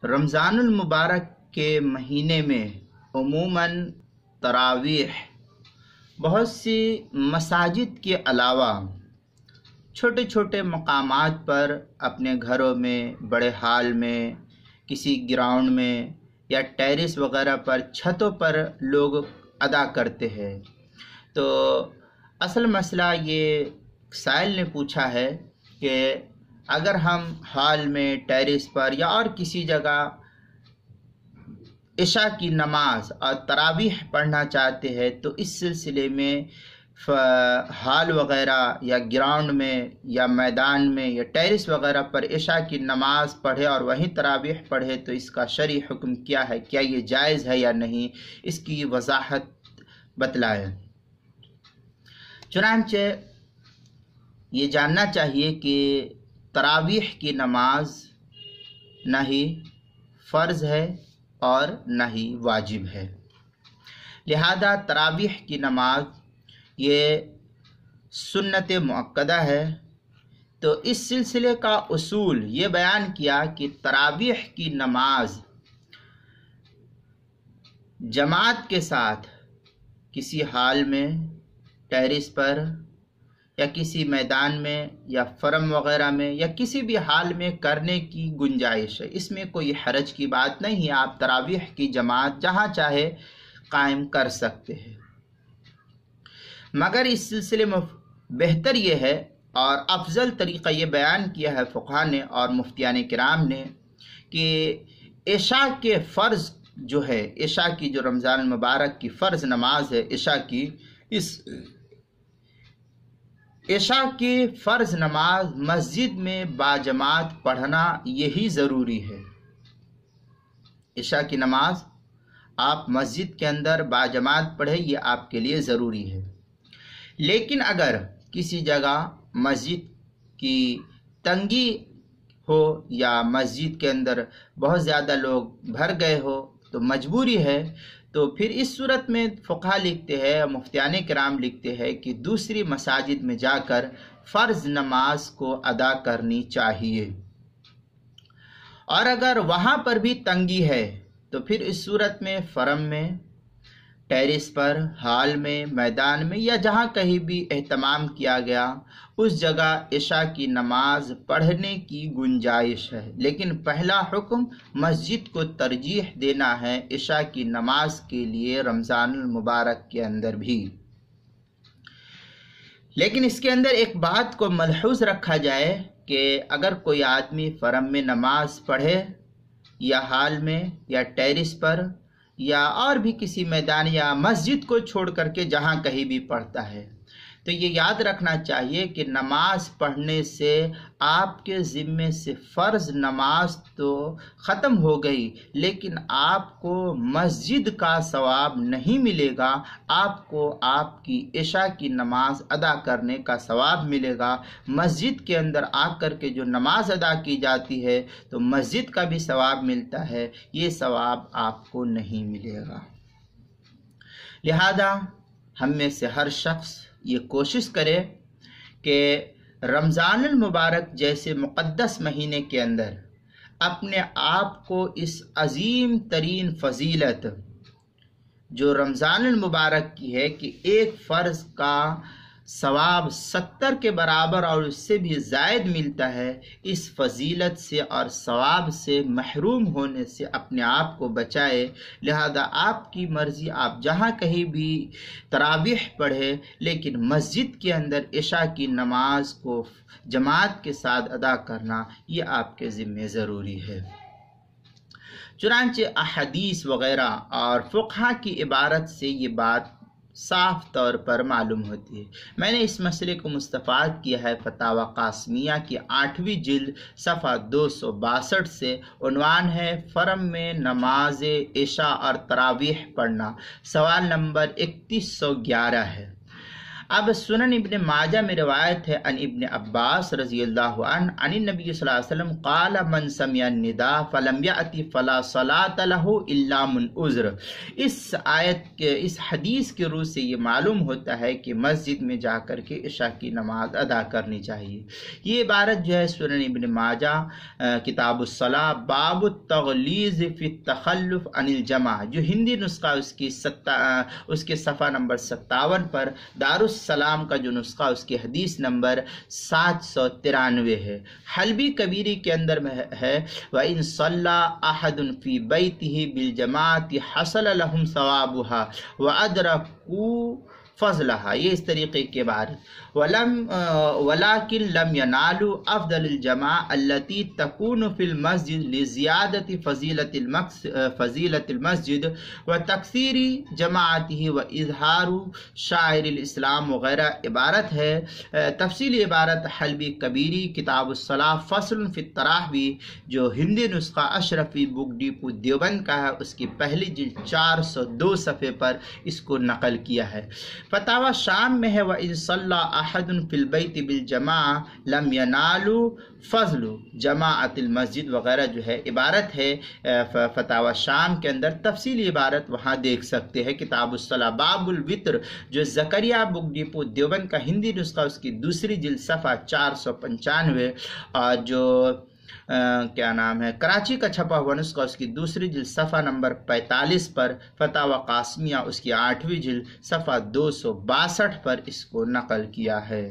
رمضان المبارک کے مہینے میں عموماً تراویح بہت سی مساجد کے علاوہ چھوٹے چھوٹے مقامات پر اپنے گھروں میں، بڑے ہال میں، کسی گراؤنڈ میں یا ٹیرس وغیرہ پر، چھتوں پر لوگ ادا کرتے ہیں۔ تو اصل مسئلہ یہ سائل نے پوچھا ہے کہ اگر ہم ہال میں، ٹیرس پر یا اور کسی جگہ عشاء کی نماز اور تراویح پڑھنا چاہتے ہیں تو اس سلسلے میں ہال وغیرہ یا گراؤنڈ میں یا میدان میں یا ٹیرس وغیرہ پر عشاء کی نماز پڑھے اور وہیں تراویح پڑھے تو اس کا شرعی حکم کیا ہے، کیا یہ جائز ہے یا نہیں، اس کی وضاحت بتلائے۔ چنانچہ یہ جاننا چاہیے کہ تراویح کی نماز نہ ہی فرض ہے اور نہ ہی واجب ہے، لہذا تراویح کی نماز یہ سنت مؤکدہ ہے۔ تو اس سلسلے کا اصول یہ بیان کیا کہ تراویح کی نماز جماعت کے ساتھ کسی ہال میں، ٹیرس پر یا کسی میدان میں یا فرم وغیرہ میں یا کسی بھی حال میں کرنے کی گنجائش ہے، اس میں کوئی حرج کی بات نہیں ہے۔ آپ تراویح کی جماعت جہاں چاہے قائم کر سکتے ہیں، مگر اس سلسلے میں بہتر یہ ہے اور افضل طریقہ یہ بیان کیا ہے فقہاء نے اور مفتیان کرام نے کہ عشاء کے فرض جو ہے، عشاء کی جو رمضان المبارک کی فرض نماز ہے عشاء کی، اس عشاء کی فرض نماز مسجد میں باجماعت پڑھنا یہی ضروری ہے۔ عشاء کی نماز آپ مسجد کے اندر باجماعت پڑھیں، یہ آپ کے لیے ضروری ہے۔ لیکن اگر کسی جگہ مسجد کی تنگی ہو یا مسجد کے اندر بہت زیادہ لوگ بھر گئے ہو تو مجبوری ہے، تو پھر اس صورت میں فقہاء لکھتے ہیں، مفتیان کرام لکھتے ہیں کہ دوسری مساجد میں جا کر فرض نماز کو ادا کرنی چاہیے، اور اگر وہاں پر بھی تنگی ہے تو پھر اس صورت میں فرم میں، ٹیرس پر، ہال میں، میدان میں یا جہاں کہیں بھی اہتمام کیا گیا اس جگہ عشاء کی نماز پڑھنے کی گنجائش ہے۔ لیکن پہلا حکم مسجد کو ترجیح دینا ہے عشاء کی نماز کے لیے رمضان المبارک کے اندر بھی۔ لیکن اس کے اندر ایک بات کو ملحوظ رکھا جائے کہ اگر کوئی آدمی فرم میں نماز پڑھے یا ہال میں یا ٹیرس پر یا اور بھی کسی میدان یا مسجد کو چھوڑ کر کے جہاں کہیں بھی پڑھتا ہے، تو یہ یاد رکھنا چاہیے کہ نماز پڑھنے سے آپ کے ذمے سے فرض نماز تو ختم ہو گئی، لیکن آپ کو مسجد کا ثواب نہیں ملے گا، آپ کو آپ کی عشاء کی نماز ادا کرنے کا ثواب ملے گا۔ مسجد کے اندر آ کر کے جو نماز ادا کی جاتی ہے تو مسجد کا بھی ثواب ملتا ہے، یہ ثواب آپ کو نہیں ملے گا۔ لہذا ہم میں سے ہر شخص یہ کوشش کرے کہ رمضان المبارک جیسے مقدس مہینے کے اندر اپنے آپ کو اس عظیم ترین فضیلت جو رمضان المبارک کی ہے کہ ایک فرض کا ثواب 70 کے برابر اور اس سے بھی زائد ملتا ہے، اس فضیلت سے اور ثواب سے محروم ہونے سے اپنے آپ کو بچائے۔ لہذا آپ کی مرضی، آپ جہاں کہیں بھی تراویح پڑھے، لیکن مسجد کے اندر عشاء کی نماز کو جماعت کے ساتھ ادا کرنا یہ آپ کے ذمہ ضروری ہے۔ چنانچہ احادیث وغیرہ اور فقہاء کی عبارت سے یہ بات صاف طور پر معلوم ہوتی ہے۔ میں نے اس مسئلے کو مستفاد کیا ہے فتاوی قاسمیہ کی 8ویں جلد صفحہ 262 سے، عنوان ہے فرم میں نماز عشاء اور تراویح پڑھنا، سوال نمبر 3111 ہے۔ اب سنن ابن ماجہ میں روایت ہے ان ابن عباس رضی اللہ عنہ عن النبی صلی اللہ علیہ وسلم قال من سمع النداء فلم یأتی فلا صلاۃ له الا من عذر۔ اس حدیث کے روح سے یہ معلوم ہوتا ہے کہ مسجد میں جا کر کے عشاء کی نماز ادا کرنی چاہیے۔ یہ عبارت جو ہے سنن ابن ماجہ کتاب الصلاۃ باب التغلیظ فی التخلف عن الجماع، جو ہندی نسخہ اس کے صفحہ نمبر 57 پر، دارالسلام کا جو نسخہ اس کی حدیث نمبر 793 ہے۔ حلبی کبیری کے اندر میں ہے وَإِن صَلَّى أَحَدٌ فِي بَيْتِهِ بِالْجَمَاعَةِ حَصَلَ لَهُمْ ثَوَابُهَا وَأَدْرَكُوا فضلها، یہ اس طریقے کے بعد ولیکن لم ینالوا افضل الجماع التي تكون في المسجد لزیادت فضیلت المسجد وتکثیر جماعته واظہار شاعر الاسلام وغیرہ عبارت ہے۔ تفصیلی عبارت حلبی کبیری کتاب الصلاۃ فصل فی التراویح جو ہندی نسخہ اشرفی بک ڈپو دیوبند کا ہے، اس کی پہلی جلد 402 صفحے پر اس کو نقل کیا ہے۔ فتاوی شام میں ہے وَإِن صَلَّى أَحَدٌ فِي الْبَيْتِ بِالْجَمَاعَةِ لَمْ يَنَالُوا فضل جماعت المسجد وغیرہ جو ہے عبارت ہے۔ فتاوی شام کے اندر تفصیلی عبارت وہاں دیکھ سکتے ہیں۔ کتاب الصلاۃ باب الوتر جو زکریا بک ڈپو دیوبند کا ہندی نسخہ اس کی دوسری جلد صفحہ 495 اور جو کیا نام ہے کراچی کا چھپا ہوا نسخہ اس کی دوسری جلد صفحہ نمبر 45 پر، فتاوی قاسمیہ اس کی 8ویں جلد صفحہ 262 پر اس کو نقل کیا ہے۔